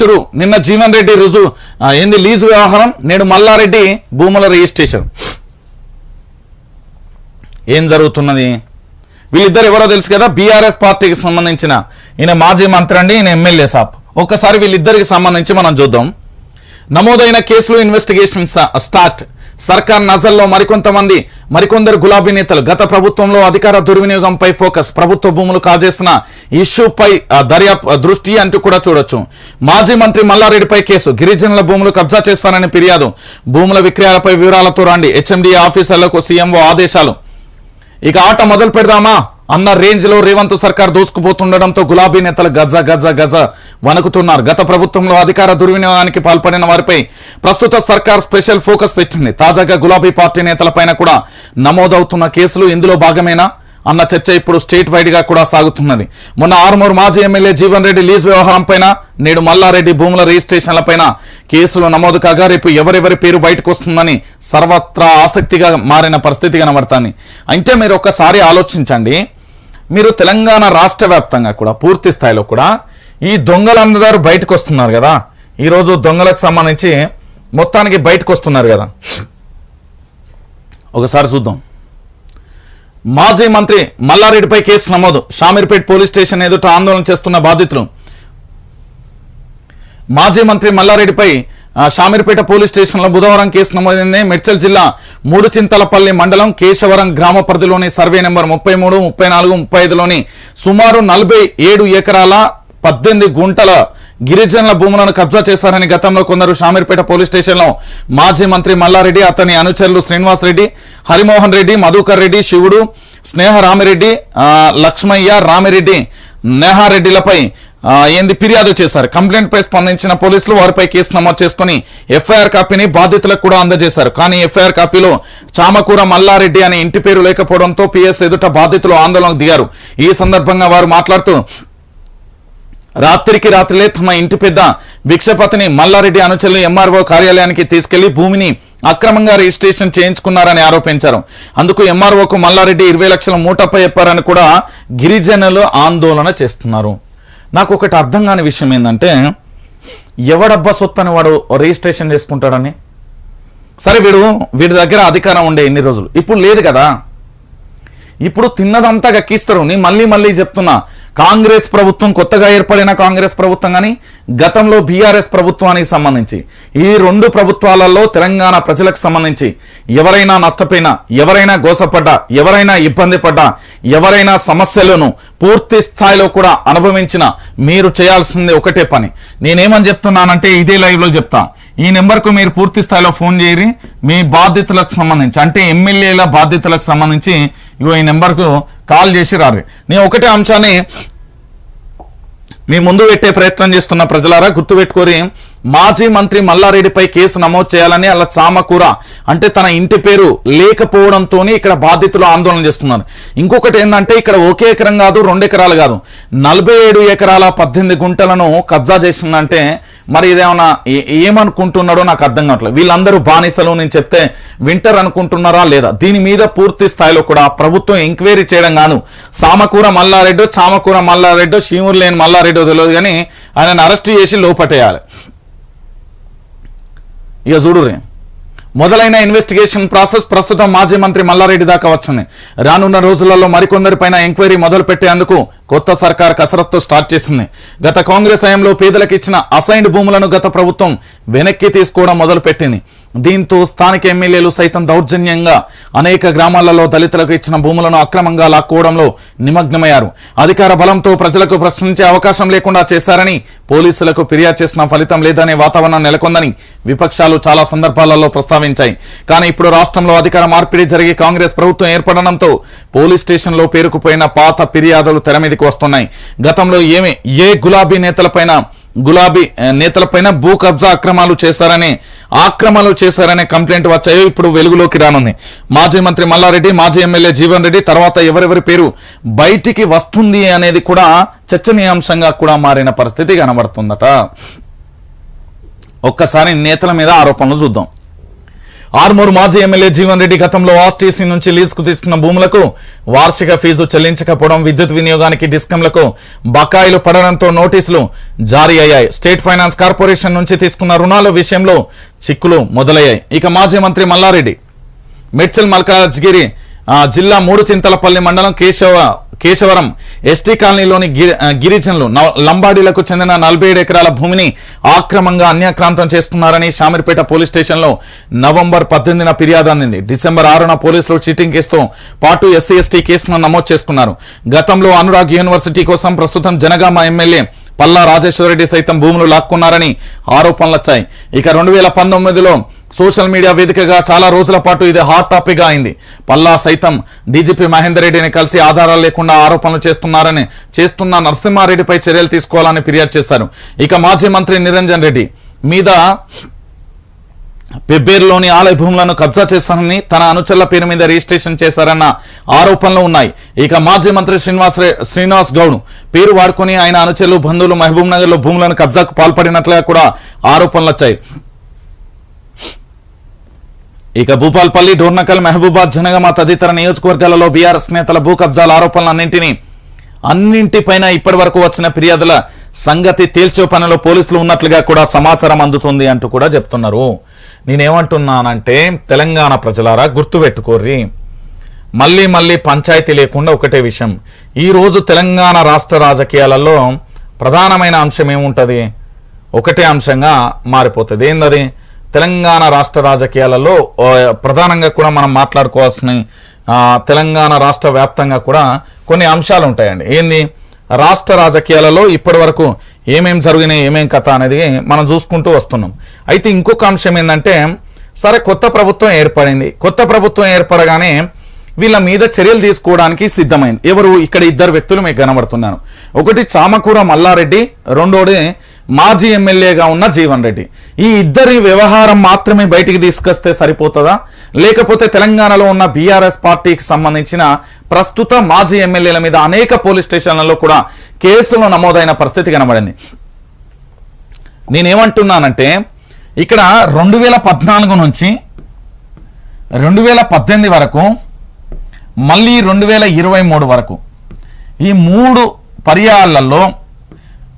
నిన్న జీవన్ రెడ్డి ఏంది లీజు వ్యవహారం, నేడు మల్లారెడ్డి భూముల రిజిస్ట్రేషన్. ఏం జరుగుతున్నది? వీళ్ళిద్దరు ఎవరో తెలుసు కదా, బీఆర్ఎస్ పార్టీకి సంబంధించిన ఈయన మాజీ మంత్రి అండి, ఈయన ఎమ్మెల్యే సాప్. ఒక్కసారి వీళ్ళిద్దరికి సంబంధించి మనం చూద్దాం. నమోదైన కేసులు ఇన్వెస్టిగేషన్ స్టార్ట్. సర్కార్ నజర్లో మరికొందరు గులాబీ నేతలు. గత ప్రభుత్వంలో అధికార దుర్వినియోగంపై ఫోకస్. ప్రభుత్వ భూములు కాజేసిన ఇష్యూపై దృష్టి అంటూ కూడా చూడొచ్చు. మాజీ మంత్రి మల్లారెడ్డిపై కేసు. గిరిజనుల భూములు కబ్జా చేస్తారని ఫిర్యాదు. భూముల విక్రయాలపై వివరాలతో రండి. హెచ్ఎండిఏ ఆఫీసర్లకు సీఎంఓ ఆదేశాలు. ఇక ఆట మొదలు పెడదామా అన్న రేంజ్ లో రేవంత్ సర్కార్ దూసుకుపోతుండడంతో గులాబీ నేతలు గజ వణుకుతున్నారు. గత ప్రభుత్వంలో అధికార దుర్వినియోగానికి పాల్పడిన వారిపై ప్రస్తుత సర్కార్ స్పెషల్ ఫోకస్ పెట్టింది. తాజాగా గులాబీ పార్టీ నేతలపైన కూడా నమోదవుతున్న కేసులు ఇందులో భాగమేనా అన్న చర్చ ఇప్పుడు స్టేట్ వైడ్ గా కూడా సాగుతున్నది. మొన్న ఆర్మూర్ మాజీ ఎమ్మెల్యే జీవన్ రెడ్డి లీజ్ వ్యవహారం పైన, నేడు మల్లారెడ్డి భూముల రిజిస్ట్రేషన్ల పైన కేసులు నమోదు కాగా రేపు ఎవరెవరి పేరు బయటకు వస్తుందని సర్వత్రా ఆసక్తిగా మారిన పరిస్థితి కనబడుతుంది. అంటే మీరు ఒక్కసారి ఆలోచించండి. మీరు తెలంగాణ రాష్ట్ర వ్యాప్తంగా కూడా పూర్తి స్థాయిలో కూడా ఈ దొంగలందరూ బయటకు వస్తున్నారు కదా. ఈరోజు దొంగలకు సంబంధించి మొత్తానికి బయటకు వస్తున్నారు కదా. ఒకసారి చూద్దాం. మాజీ మంత్రి మల్లారెడ్డిపై కేసు నమోదు. షామీర్పేట్ పోలీస్ స్టేషన్ ఎదుట ఆందోళన చేస్తున్న బాధితులు. మాజీ మంత్రి మల్లారెడ్డిపై షామీర్పేట పోలీస్ స్టేషన్లో బుధవారం కేసు నమోదైంది. మేడ్చల్ జిల్లా మూడుచింతలపల్లి మండలం కేశవరం గ్రామ పరిధిలోని సర్వే నెంబర్ 33, 34, 35లోని సుమారు 47 ఎకరాల 18 గుంటల గిరిజనుల భూములను కబ్జా చేశారని గతంలో కొందరు షామీర్పేట పోలీస్ స్టేషన్లో మాజీ మంత్రి మల్లారెడ్డి, అతని అనుచరులు శ్రీనివాస్ రెడ్డి, హరిమోహన్ రెడ్డి, మధుకర్ రెడ్డి, శివుడు, స్నేహ రామిరెడ్డి, లక్ష్మయ్య, రామిరెడ్డి, నేహారెడ్డిలపై ఫిర్యాదు చేశారు. కంప్లైంట్ పై స్పందించిన పోలీసులు వారిపై కేసు నమోదు చేసుకుని ఎఫ్ఐఆర్ కాపీని బాధితులకు కూడా అందజేశారు. కానీ ఎఫ్ఐఆర్ కాపీలో చామకూర మల్లారెడ్డి అనే ఇంటి పేరు లేకపోవడంతో పిఎస్ ఎదుట బాధితులు ఆందోళనకు దిగారు. ఈ సందర్భంగా వారు మాట్లాడుతూ రాత్రికి రాత్రిలే తమ ఇంటి పెద్ద భిక్షపతిని మల్లారెడ్డి అనుచరులు ఎంఆర్ఓ కార్యాలయానికి తీసుకెళ్లి భూమిని అక్రమంగా రిజిస్ట్రేషన్ చేయించుకున్నారని ఆరోపించారు. అందుకు ఎంఆర్ఓకు మల్లారెడ్డి 20 లక్షల మూటపై చెప్పారని కూడా గిరిజనులు ఆందోళన చేస్తున్నారు. నాకు ఒకటి అర్థం కాని విషయం ఏంటంటే, ఎవడబ్బా సొత్తని వాడు రిజిస్ట్రేషన్ చేసుకుంటాడని. సరే, వీడి దగ్గర అధికారం ఉండే ఎన్ని రోజులు, ఇప్పుడు లేదు కదా. ఇప్పుడు తిన్నదంతా గక్కిస్తారు. నేను మళ్ళీ చెప్తున్నా, కాంగ్రెస్ ప్రభుత్వం, కొత్తగా ఏర్పడిన కాంగ్రెస్ ప్రభుత్వం కానీ గతంలో బీఆర్ఎస్ ప్రభుత్వానికి సంబంధించి ఈ 2 ప్రభుత్వాలలో తెలంగాణ ప్రజలకు సంబంధించి ఎవరైనా నష్టపోయినా, ఎవరైనా గోసపడ్డా, ఎవరైనా ఇబ్బంది పడ్డా, ఎవరైనా సమస్యలను పూర్తి స్థాయిలో కూడా అనుభవించిన మీరు చేయాల్సింది ఒకటే పని. నేనేమని చెప్తున్నానంటే, ఇదే లైవ్లో చెప్తా, ఈ నెంబర్కు మీరు పూర్తి స్థాయిలో ఫోన్ చేయరి. మీ బాధ్యతలకు సంబంధించి, అంటే ఎమ్మెల్యేల బాధ్యతలకు సంబంధించి ఈ నెంబర్కు కాల్ చేసి రారు. నేను ఒకటే అంశాన్ని మీ ముందు పెట్టే ప్రయత్నం చేస్తున్న ప్రజలారా గుర్తుపెట్టుకోరి. మాజీ మంత్రి మల్లారెడ్డిపై కేసు నమోదు చేయాలని అలా చామకూర అంటే తన ఇంటి పేరు లేకపోవడంతో ఇక్కడ బాధితులు ఆందోళన చేస్తున్నారు. ఇంకొకటి ఏంటంటే, ఇక్కడ 1 ఎకరం కాదు, 2 ఎకరాలు కాదు, 47 ఎకరాల 18 గుంటలను కబ్జా చేసిందంటే మరి ఇదేమన్నా ఏమనుకుంటున్నాడో నాకు అర్థం కావట్లేదు. వీళ్ళందరూ బానిసలు నేను చెప్తే వింటర్ అనుకుంటున్నారా లేదా? దీని మీద పూర్తి స్థాయిలో కూడా ప్రభుత్వం ఎంక్వైరీ చేయడం గాను చామకూర మల్లారెడ్డో శివురు లేని మల్లారెడ్డో తెలియదు కానీ ఆయనను అరెస్ట్ చేసి లోపటేయాలి. ఇక చూడురే, మొదలైన ఇన్వెస్టిగేషన్ ప్రాసెస్ ప్రస్తుతం మాజీ మంత్రి మల్లారెడ్డి దాకా వచ్చింది. రానున్న రోజులలో మరికొందరిపైన ఎంక్వైరీ మొదలు పెట్టేందుకు కొత్త సర్కార్ కసరత్తు స్టార్ట్ చేసింది. గత కాంగ్రెస్ హయాంలో పేదలకు ఇచ్చిన అసైన్డ్ భూములను గత ప్రభుత్వం వెనక్కి తీసుకోవడం మొదలుపెట్టింది. దీంతో స్థానిక ఎమ్మెల్యేలు సైతం దౌర్జన్యంగా అనేక గ్రామాలలో దళితులకు ఇచ్చిన భూములను అక్రమంగా లాక్కోవడంలో నిమగ్నమయ్యారు. అధికార బలంతో ప్రజలకు ప్రశ్నించే అవకాశం లేకుండా చేశారని పోలీసులకు ఫిర్యాదు చేసిన ఫలితం లేదనే వాతావరణం నెలకొందని విపక్షాలు చాలా సందర్భాలలో ప్రస్తావించాయి. కానీ ఇప్పుడు రాష్ట్రంలో అధికార మార్పిడి జరిగి కాంగ్రెస్ ప్రభుత్వం ఏర్పడడంతో పోలీస్ స్టేషన్లో పేరుకుపోయిన పాత ఫిర్యాదులు తెర మీదకి వస్తున్నాయి. గతంలో గులాబీ నేతలపైన భూ కబ్జా ఆక్రమాలు చేశారనే కంప్లైంట్ వచ్చాయో ఇప్పుడు వెలుగులోకి రానుంది. మాజీ మంత్రి మల్లారెడ్డి, మాజీ ఎమ్మెల్యే జీవన్ రెడ్డి తర్వాత ఎవరెవరి పేరు బయటికి వస్తుంది అనేది కూడా చర్చనీయాంశంగా కూడా మారిన పరిస్థితి కనబడుతుందట. ఒక్కసారి నేతల మీద ఆరోపణలు చూద్దాం. ఆర్మూరు మాజీ ఎమ్మెల్యే జీవన్ రెడ్డి గతంలో ఆర్టీసీ నుంచి లీజుకు తీసుకున్న భూములకు వార్షిక ఫీజు చెల్లించకపోవడం, విద్యుత్ వినియోగానికి డిస్కంలకు బకాయిలు పడడంతో నోటీసులు జారీ అయ్యాయి. స్టేట్ ఫైనాన్స్ కార్పొరేషన్ నుంచి తీసుకున్న రుణాల విషయంలో చిక్కులు మొదలయ్యాయి. ఇక మాజీ మంత్రి మల్లారెడ్డి మేడ్చల్ మల్కాజ్గిరి జిల్లా మూడుచింతలపల్లి మండలం కేశవరం ఎస్టీ కాలనీలోని గిరిజనులు లంబాడీలకు చెందిన 47 ఎకరాల భూమిని ఆక్రమంగా అన్యాక్రాంతం చేస్తున్నారని షామీర్పేట పోలీస్ స్టేషన్లో నవంబర్ 18న ఫిర్యాదు అందింది. డిసెంబర్ 6న పోలీసులు చీటింగ్ కేసుతో పాటు ఎస్సీ/ఎస్టీ కేసును నమోదు చేసుకున్నారు. గతంలో అనురాగ్ యూనివర్సిటీ కోసం ప్రస్తుతం జనగామ ఎమ్మెల్యే పల్లా రాజేశ్వరరెడ్డి సైతం భూములు లాక్కున్నారని ఆరోపణలొచ్చాయి. ఇక 2019లో సోషల్ మీడియా వేదికగా చాలా రోజుల పాటు ఇది హాట్ టాపిక్ గా అయింది. పల్లా సైతం డీజీపీ మహేందర్ రెడ్డిని కలిసి ఆధారాలు లేకుండా ఆరోపణలు చేస్తున్న నరసింహారెడ్డిపై చర్యలు తీసుకోవాలని ఫిర్యాదు చేశారు. ఇక మాజీ మంత్రి నిరంజన్ రెడ్డి మీద పెబ్బేరులోని ఆలయ భూములను కబ్జా చేస్తానని తన అనుచరుల పేరు మీద రిజిస్ట్రేషన్ చేశారన్న ఆరోపణలు ఉన్నాయి. ఇక మాజీ మంత్రి శ్రీనివాస్ గౌడ్ పేరు వాడుకొని ఆయన అనుచరులు బంధువులు మహబూబ్ నగర్ లో భూములను కబ్జాకు పాల్పడినట్లుగా కూడా ఆరోపణలు వచ్చాయి. ఇక భూపాల్పల్లి, డోర్నకల్, మహబూబాద్, జనగామ తదితర నియోజకవర్గాలలో బీఆర్ఎస్ నేతల భూ కబ్జాల ఆరోపణలు అన్నింటిపైన ఇప్పటి వరకు వచ్చిన ఫిర్యాదుల సంగతి తేల్చే పనిలో పోలీసులు ఉన్నట్లుగా కూడా సమాచారం అందుతుంది అంటూ కూడా చెప్తున్నారు. నేనేమంటున్నానంటే తెలంగాణ ప్రజలారా గుర్తుపెట్టుకోర్రి, మళ్ళీ పంచాయతీ లేకుండా ఒకటే విషయం. ఈరోజు తెలంగాణ రాష్ట్ర రాజకీయాలలో ప్రధానమైన అంశం ఏముంటుంది? ఒకటే అంశంగా మారిపోతుంది. ఏందది? తెలంగాణ రాష్ట్ర రాజకీయాలలో ప్రధానంగా కూడా మనం మాట్లాడుకోవాల్సిన తెలంగాణ రాష్ట్ర వ్యాప్తంగా కూడా కొన్ని అంశాలు ఉంటాయండి. ఏంది? రాష్ట్ర రాజకీయాలలో ఇప్పటి వరకు ఏమేం జరిగినాయి, ఏమేం కథ అనేది మనం చూసుకుంటూ వస్తున్నాం. అయితే ఇంకొక అంశం ఏంటంటే, సరే కొత్త ప్రభుత్వం ఏర్పడింది. కొత్త ప్రభుత్వం ఏర్పడగానే వీళ్ళ మీద చర్యలు తీసుకోవడానికి సిద్ధమైంది. ఎవరు? ఇక్కడ ఇద్దరు వ్యక్తులు మీకు కనబడుతున్నారు. ఒకటి చామకూర మల్లారెడ్డి, రెండోది మాజీ ఎమ్మెల్యేగా ఉన్న జీవన్ రెడ్డి. ఈ ఇద్దరి వ్యవహారం మాత్రమే బయటికి తీసుకొస్తే సరిపోతుందా? లేకపోతే తెలంగాణలో ఉన్న బీఆర్ఎస్ పార్టీకి సంబంధించిన ప్రస్తుత మాజీ ఎమ్మెల్యేల మీద అనేక పోలీస్ స్టేషన్లలో కూడా కేసులు నమోదైన పరిస్థితి కనబడింది. నేనేమంటున్నానంటే, ఇక్కడ 2014 నుంచి 2018 వరకు, మళ్ళీ 2023 వరకు ఈ 3 పర్యాయాలలో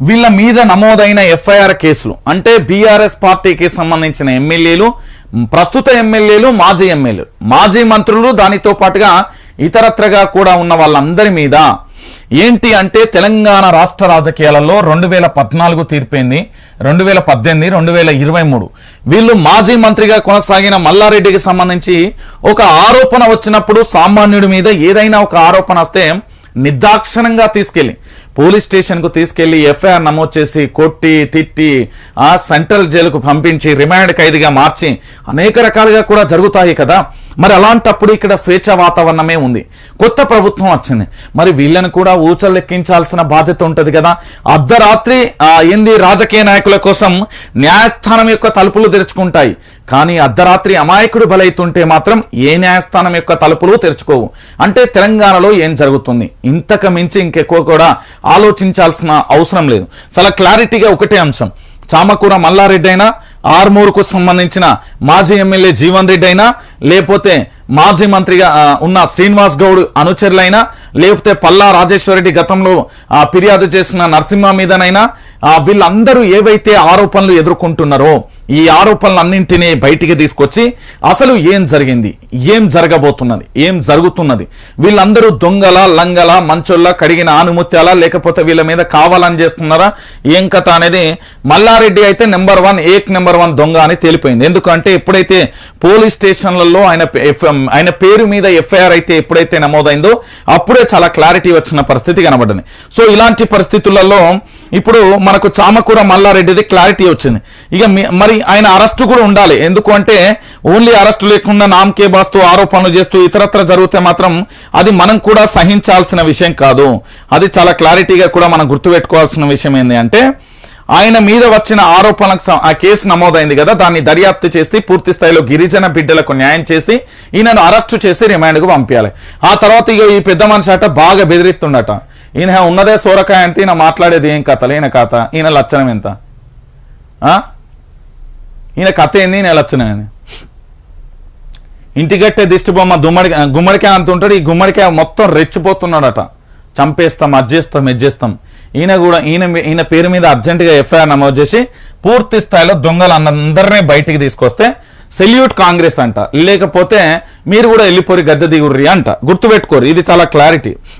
వీళ్ళ మీద నమోదైన ఎఫ్ఐఆర్ కేసులు, అంటే బీఆర్ఎస్ పార్టీకి సంబంధించిన ఎమ్మెల్యేలు, ప్రస్తుత ఎమ్మెల్యేలు, మాజీ ఎమ్మెల్యేలు, మాజీ మంత్రులు, దానితో పాటుగా ఇతరత్రగా కూడా ఉన్న వాళ్ళందరి మీద ఏంటి అంటే, తెలంగాణ రాష్ట్ర రాజకీయాలలో 2014 తీర్పైంది, 2018, 2023 వీళ్ళు మాజీ మంత్రిగా కొనసాగిన మల్లారెడ్డికి సంబంధించి ఒక ఆరోపణ వచ్చినప్పుడు, సామాన్యుడి మీద ఏదైనా ఒక ఆరోపణ వస్తే నిర్దాక్షిణంగా తీసుకెళ్లి పోలీస్ స్టేషన్కు తీసుకెళ్లి ఎఫ్ఐఆర్ నమోదు చేసి కొట్టి తిట్టి సెంట్రల్ జైలుకు పంపించి రిమాండ్ ఖైదీగా మార్చి అనేక రకాలుగా కూడా జరుగుతాయి కదా. మరి అలాంటప్పుడు ఇక్కడ స్వేచ్ఛ వాతావరణమే ఉంది. కొత్త ప్రభుత్వం వచ్చింది, మరి వీళ్ళని కూడా ఊచలు లెక్కించాల్సిన బాధ్యత ఉంటుంది కదా. అర్ధరాత్రి రాజకీయ నాయకుల కోసం న్యాయస్థానం యొక్క తలుపులు తెరుచుకుంటాయి, కానీ అర్ధరాత్రి అమాయకుడు బలైతుంటే మాత్రం ఏ న్యాయస్థానం యొక్క తలుపులు తెరుచుకోవు. అంటే తెలంగాణలో ఏం జరుగుతుంది? ఇంతకు మించి ఇంకెక్కువ కూడా ఆలోచించాల్సిన అవసరం లేదు. చాలా క్లారిటీగా ఒకటే అంశం. చామకూర మల్లారెడ్డి అయినా, ఆర్మూరుకు సంబంధించిన మాజీ ఎమ్మెల్యే జీవన్ రెడ్డి అయినా, లేకపోతే మాజీ మంత్రిగా ఉన్న శ్రీనివాస్ గౌడ్ అనుచరులైనా, లేకపోతే పల్లా రాజేశ్వరరెడ్డి గతంలో ఫిర్యాదు చేసిన నరసింహ మీదనైనా, వీళ్ళందరూ ఏవైతే ఆరోపణలు ఎదుర్కొంటున్నారో ఈ ఆరోపణలన్నింటినీ బయటికి తీసుకొచ్చి అసలు ఏం జరిగింది, ఏం జరగబోతున్నది, ఏం జరుగుతున్నది, వీళ్ళందరూ దొంగల, లంగల, మంచోళ్ళ, కడిగిన ఆనుముత్యాల, లేకపోతే వీళ్ళ మీద కావాలని చేస్తున్నారా, ఏం కథ అనేది మల్లారెడ్డి అయితే నెంబర్ 1 దొంగ అని తేలిపోయింది. ఎందుకంటే ఎప్పుడైతే పోలీస్ స్టేషన్లలో ఆయన పేరు మీద ఎఫ్ఐఆర్ అయితే ఎప్పుడైతే నమోదైందో అప్పుడే చాలా క్లారిటీ వచ్చిన పరిస్థితి కనబడింది. సో ఇలాంటి పరిస్థితులలో ఇప్పుడు మనకు చామకూర మల్లారెడ్డిది క్లారిటీ వచ్చింది. ఇక మరి ఆయన అరెస్టు కూడా ఉండాలి. ఎందుకు అంటే ఓన్లీ అరెస్టు లేకుండా నామకే బాస్తూ ఆరోపణలు చేస్తూ ఇతరత్ర జరిగితే మాత్రం అది మనం కూడా సహించాల్సిన విషయం కాదు. అది చాలా క్లారిటీగా కూడా మనం గుర్తుపెట్టుకోవాల్సిన విషయం ఏంటి అంటే, ఆయన మీద వచ్చిన ఆరోపణలకు ఆ కేసు నమోదైంది కదా, దాన్ని దర్యాప్తు చేసి పూర్తి స్థాయిలో గిరిజన బిడ్డలకు న్యాయం చేసి ఈయనను అరెస్టు చేసి రిమాండ్కు పంపించాలి. ఆ తర్వాత ఇక ఈ పెద్ద మనిషి అట బాగా బెదిరిస్తుండట, ఈయన ఉన్నదే సోరకాయ అంత, ఈయన మాట్లాడేది ఏం కథలు, ఈయన కథ, ఈయన లక్షణం ఎంత, ఈయన కథ ఏంది, ఈయన లక్షణం ఏంది. ఇంటిగట్టే దిష్టి బొమ్మ గుమ్మడికాయ అంత ఉంటాడు. ఈ గుమ్మడికాయ మొత్తం రెచ్చిపోతున్నాడట. చంపేస్తాం, అజ్జేస్తాం, ఎజ్జేస్తాం. ఈయన పేరు మీద అర్జెంటుగా ఎఫ్ఐఆర్ నమోదు చేసి పూర్తి స్థాయిలో దొంగలందరినీ బయటికి తీసుకొస్తే సెల్యూట్ కాంగ్రెస్ అంట. లేకపోతే మీరు కూడా వెళ్ళిపోయి గద్దె దిగుర్రి అంట. గుర్తుపెట్టుకోరు, ఇది చాలా క్లారిటీ.